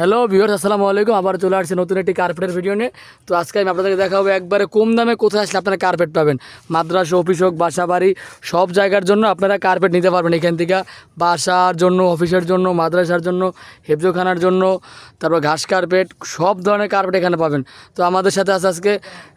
Hello viewers, আসসালামু আলাইকুম। আবার চলে আসছে নতুন একটি কার্পেটের ভিডিও নিয়ে। তো আজকে আমি আপনাদেরকে দেখাবো একবারে কম দামে কোথায় আসলে আপনারা কার্পেট পাবেন। মাদ্রাসা, অফিস হোক, বাসা বাড়ি, সব জায়গার জন্য আপনারা কার্পেট নিতে পারবেন এখান থেকে। বাসার জন্য, অফিসের জন্য, মাদ্রাসার জন্য, হেফজোখানার জন্য, তারপর ঘাস কার্পেট, সব ধরনের কার্পেট এখানে পাবেন। তো আমাদের সাথে আছে আজকে,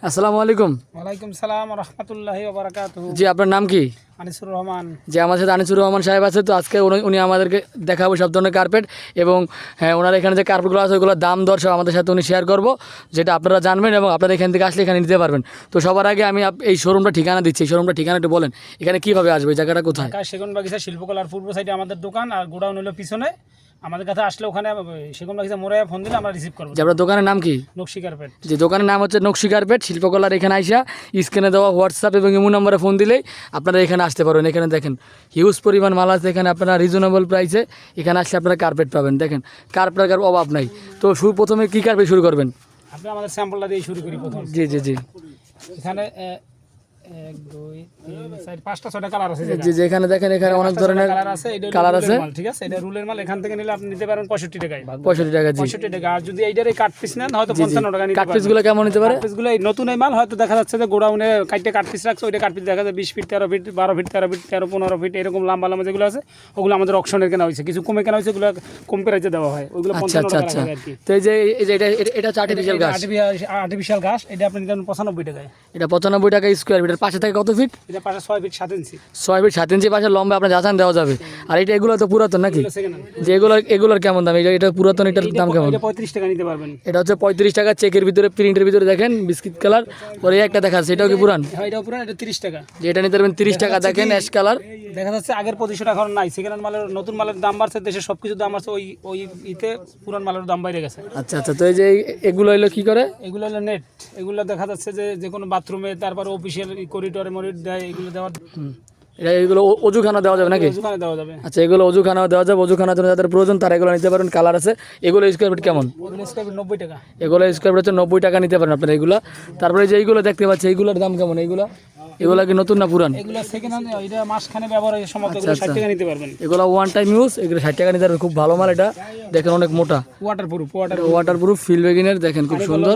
আসসালামু আলাইকুম। ওয়ালাইকুম সালাম ওয়া রাহমাতুল্লাহি ওয়া বারাকাতুহু। জি, আপনার নাম কি? আনিসুর রহমান। যে আমার সাথে আনিসুর রহমান সাহেব আছে। তো আজকে উনি আমাদেরকে দেখাবো সব ধরনের কার্পেট, এবং হ্যাঁ, ওনার এখানে যে কার্পেটগুলো আছে ওইগুলোর দাম দর সব আমাদের সাথে উনি শেয়ার করবো, যেটা আপনারা জানবেন এবং আপনারা এখান থেকে আসলে এখানে নিতে পারবেন। তো সবার আগে আমি এই শোরুমটা ঠিকানা দিচ্ছি। এই শোরুমটা ঠিকানা একটু বলেন, এখানে কীভাবে আসবে, এই জায়গাটা কোথায়? ঢাকা সেগুনবাগিচা শিল্পকলার পূর্ব সাইডে আমাদের দোকান, আর গোডাউন হলো পিছনে। আমাদের কাছে আসলে ওখানে সেগুনবাগিচা মোড়ে ফোন দিলে আমরা রিসিভ করবো। যে আপনার দোকানের নাম কি? নকশি কার্পেট। যে দোকানের নাম হচ্ছে নকশি কার্পেট শিল্পকলার। এখানে আইসা স্ক্রিনে দেওয়া হোয়াটসঅ্যাপ এবং ইমো নম্বরে ফোন দিলেই আপনারা এখানে আসতে পারবেন। এখানে দেখেন হিউজ পরিমাণ মাল আছে। এখানে আপনারা রিজনেবল প্রাইসে এখানে আসলে আপনারা কার্পেট পাবেন। দেখেন কার্পেটের অভাব নাই। তো প্রথমে কী কার্পেট শুরু করবেন? আপনি আমাদের স্যাম্পলটা দিয়ে শুরু করি প্রথম। জি জি জি। এখানে 1 2 3 4 5টা 6টা কালার আছে। জি জি, এখানে দেখেন এখানে অনেক ধরনের কালার আছে। ঠিক আছে, এটা রুলের মাল। এখান থেকে নিলে আপনি নিতে পারেন 65 টাকায়। 65 টাকা। জি, 65 টাকা। আর যদি এইটার এই কাট পিস নেন হয়তো 55 টাকা নিতে কাট পারবেন। পিসগুলো কেমন নিতে পারে? কাট পিসগুলো এই নতুন এই মাল হয়তো দেখা যাচ্ছে যে গোডাউনে কাটতে কাট পিস রাখছে, ওইটা কাট পিস দেখা যায় 20 feet 13 feet 12 feet 13 feet 13 15 feet এরকম লম্বা লম্বা যেগুলো আছে ওগুলো আমাদের অকশনের কেনা হয়েছে। কিছু কমে কেনা হয়েছে, ওগুলো কম প্রাইসে দেওয়া হয়। ওইগুলো 55 টাকা রাখা যায় আর কি। তো এই যে এটা হচ্ছে আর্টিফিশিয়াল ঘাস। আর্টিফিশিয়াল ঘাস, এটা আপনি নিতেন 95 টাকায়। এটা 95 টাকা স্কোয়ার ফিটের। পাশে থেকে কত ফিট? এটা পাশে 6 ফিট 7 ইঞ্চি। 6 ফিট 7 ইঞ্চি পাশে লম্বা আপনার যাচান দেওয়া যাবে। আর এগুলো তো পুরাতন নাকি? সেকেন্ড যে এগুলোর কেমন দাম? এটা পুরাতন, এটার দাম কেমন? এটা 35 টাকা নিতে পারবেন। এটা হচ্ছে 35 টাকা। চেকের ভিতরে, প্রিন্টের ভিতরে দেখেন বিস্কিট কালার। পরে একটা দেখা যাচ্ছে, এটাও কি পুরান? হ্যাঁ, এটাও পুরান। এটা 30 টাকা। যে এটা নিতে পারবেন 30 টাকা। দেখেন অ্যাশ কালার। দেখা যাচ্ছে আগের পজিশন এখন নাই। সেকেন্ড মালের, নতুন মালের দাম বাড়ছে, দেশের সবকিছু দাম বাড়ছে। ওই ইতে পুরান মালের দাম বাইরে গেছে। আচ্ছা আচ্ছা। তো এই যে এগুলো হলো কি করে? এগুলো হলো নেট। এগুলো দেখা যাচ্ছে যে কোনো বাথরুমে, তারপর অফিসিয়াল করিডোরে মরিড দেয়, এগুলো দেওয়ার। এগুলো অজুখানা দেওয়া যাবে নাকি? ওখানে দেওয়া যাবে। আচ্ছা, এগুলো অজুখানাও দেওয়া যাবে। অজুখানার জন্য যাদের প্রয়োজন তারা এগুলো নিতে পারেন। কালার আছে। এগুলো স্কোয়ার ফিট কেমন? ওগুলো স্কোয়ার ফিট 90 টাকা। এগুলো স্কোয়ার ফিট হচ্ছে 90 টাকা নিতে পারেন আপনারা এগুলো। তারপরে যে এইগুলো দেখতে পাচ্ছি, এইগুলোর দাম কেমন? এগুলো কি নতুন না পুরান? এগুলো সেকেন্ড হ্যান্ড। এটা মাসখানে ব্যবহার হয় সমস্ত। এগুলো 60 টাকা নিতে পারবেন। এগুলো ওয়ান টাইম ইউজ। এগুলো 60 টাকা নিতে পারবেন। খুব ভালো মাল এটা। দেখেন অনেক মোটা, ওয়াটারপ্রুফ ফিল বেগিনের। দেখেন খুব সুন্দর।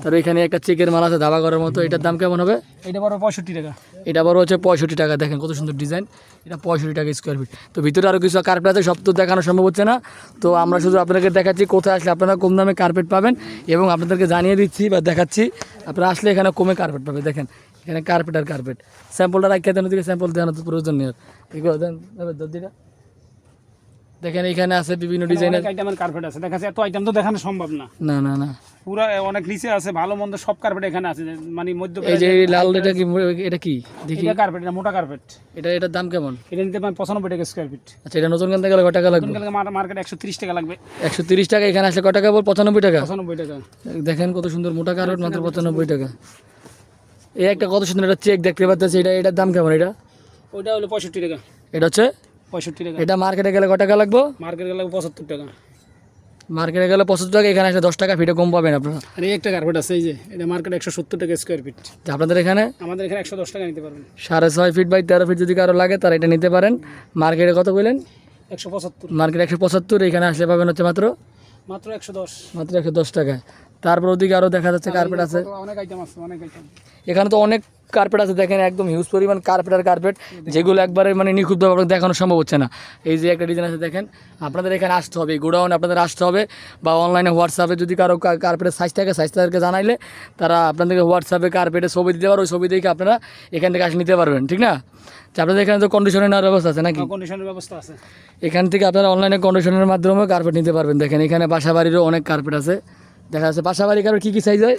তার এখানে একটা চেকের মাল আছে ধাবা করার মতো। এটার দাম কেমন হবে? এটা বড় 65 টাকা। এটা বড় হচ্ছে 65 টাকা। দেখেন কত সুন্দর ডিজাইন। এটা 65 টাকা স্কোয়ার ফিট। তো ভিতরে আরও কিছু কার্পেট আছে, সব তো দেখানো সম্ভব হচ্ছে না। তো আমরা শুধু আপনাদেরকে দেখাচ্ছি কোথায় আসলে আপনারা কম দামে কার্পেট পাবেন, এবং আপনাদেরকে জানিয়ে দিচ্ছি বা দেখাচ্ছি আপনারা আসলে এখানে কমে কার্পেট পাবে। দেখেন এখানে কার্পেট আর কার্পেট। স্যাম্পলটা রাখিয়ে দেন, ওদিকে স্যাম্পল দেওয়ার তো প্রয়োজন নেই। এগুলো দেন দিটা। দেখেন এখানে আছে বিভিন্ন ডিজাইনের আইটেমের কার্পেট আছে। দেখা যাচ্ছে এত আইটেম তো দেখানো সম্ভব না। না না না, পুরো অনেক নিচে আছে, ভালো মন্দ সব কার্পেট এখানে আছে। মানে মধ্য এই যে লাল এটা কি দেখি? এটা কার্পেট, এটা মোটা কার্পেট। এটার দাম কেমন? এটা নিতে পারেন 95 টাকা স্কয়ার ফিট। আচ্ছা, এটা নতুন কিনতে গেলে কত টাকা লাগবে? মার্কেট 130 টাকা লাগবে। 130 টাকা। এখানে আসলে কত টাকা বল? 95 টাকা। 95 টাকা। দেখেন কত সুন্দর মোটা কার্পেট, মাত্র 95 টাকা। এই একটা কত সুন্দর একটা চেক দেখতে পাচ্ছি। এটার দাম কেমন? এটা ওইটা হলো 65 টাকা। এটা হচ্ছে 65 টাকা। এটা মার্কেটে গেলে কত টাকা লাগবে? মার্কেটে গেলে 75 টাকা। মার্কেটে গেলে 75 টাকা। এখানে আসলে 10 টাকা ফিটে কম পাবেন আপনারা। আর এই একটা কার্পেট আছে, এই যে এটা মার্কেট 170 টাকা স্কয়ার ফিট। আপনাদের এখানে? আমাদের এখানে 110 টাকা নিতে পারবেন। 6.5 ফিট বাই 13 ফিট যদি কারো লাগে তারা এটা নিতে পারেন। মার্কেটে কত বললেন? 175। মার্কেট 175। এখানে আসলে পাবেন হচ্ছে মাত্র 110। মাত্র 110 টাকায়। তারপর ওদিকে আরও দেখা যাচ্ছে কার্পেট আছে। অনেক আইটেম আছে, অনেক আইটেম। এখানে তো অনেক কার্পেট আছে। দেখেন একদম হিউজ পরিমাণ কার্পেট আর কার্পেট, যেগুলো একবারে মানে নিখুঁতভাবে আপনাকে দেখানো সম্ভব হচ্ছে না। এই যে একটা ডিজাইন আছে দেখেন। আপনাদের এখানে আসতে হবে, গোডাউন আপনাদের আসতে হবে, বা অনলাইনে হোয়াটসঅ্যাপে যদি কারো কার্পেটের সাইজ থাকে সাইজ তাদেরকে জানাইলে তারা আপনাদেরকে হোয়াটসঅ্যাপে কার্পেটের ছবি দিতে পারে। ওই ছবি দেখে আপনারা এখান থেকে আসে নিতে পারবেন, ঠিক না? আপনাদের এখানে তো কন্ডিশনে নেওয়ার ব্যবস্থা আছে নাকি? কন্ডিশনের ব্যবস্থা আছে। এখান থেকে আপনারা অনলাইনে কন্ডিশনের মাধ্যমে কার্পেট নিতে পারবেন। দেখেন এখানে বাসা বাড়িরও অনেক কার্পেট আছে। দেখা যাচ্ছে বাসা বাড়ি কার্পেট কী কী সাইজ হয়?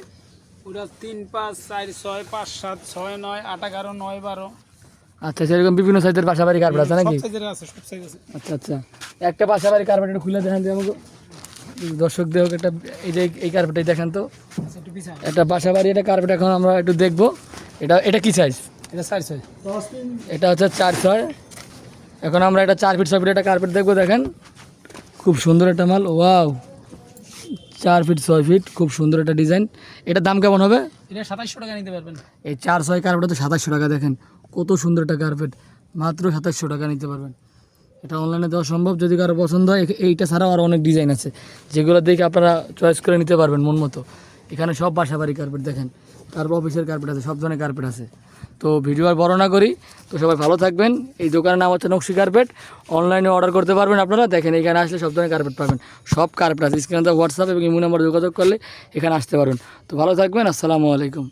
ওটা 3 5 4 6 5 7 6 9 8 11 9 12। আচ্ছা, সেরকম বিভিন্ন সাইজের বাসা বাড়ি কার্পেট আছে নাকি? সব সাইজের আছে, সব সাইজ আছে। আচ্ছা আচ্ছা। একটা বাসা বাড়ি কার্পেট একটু খুলে দেখেন আমাকে দর্শকদের হোক। একটা এই যে এই কার্পেটটাই দেখেন তো। একটা বাসা বাড়ি এটা কার্পেট এখন আমরা একটু দেখবো। এটা কি সাইজ? এটা 4 6। এটা হচ্ছে 4/6। এখন আমরা এটা 4 ফিট 6 ফিট একটা কার্পেট দেখবো। দেখেন খুব সুন্দর একটা মাল। ওয়াও, 4 ফিট 6 ফিট, খুব সুন্দর একটা ডিজাইন। এটার দাম কেমন হবে? এটা 2700 টাকা নিতে পারবেন। এই 4/6 কার্পেট তো 2700 টাকা। দেখেন কত সুন্দর একটা কার্পেট, মাত্র 2700 টাকা নিতে পারবেন। এটা অনলাইনে দেওয়া সম্ভব, যদি কারো পছন্দ হয়। এইটা ছাড়াও আরও অনেক ডিজাইন আছে, যেগুলো দেখে আপনারা চয়েস করে নিতে পারবেন মন মতো। এখানে সব বাসাবাড়ি কার্পেট দেখেন, তারপর অফিসের কার্পেট আছে, সব ধরনের কার্পেট আছে। তো ভিডিও আর বড় না করি, তো সবাই ভালো থাকবেন। এই দোকানের নাম হচ্ছে নকশি কার্পেট। অনলাইনে অর্ডার করতে পারবেন আপনারা। দেখেন এখানে আসলে সব ধরনের কার্পেট পাবেন, সব কার্পেট আছে। স্ক্রিনে হোয়াটসঅ্যাপ এবং ইমো নাম্বার যোগাযোগ করলে এখানে আসতে পারবেন। তো ভালো থাকবেন, আসসালামু আলাইকুম।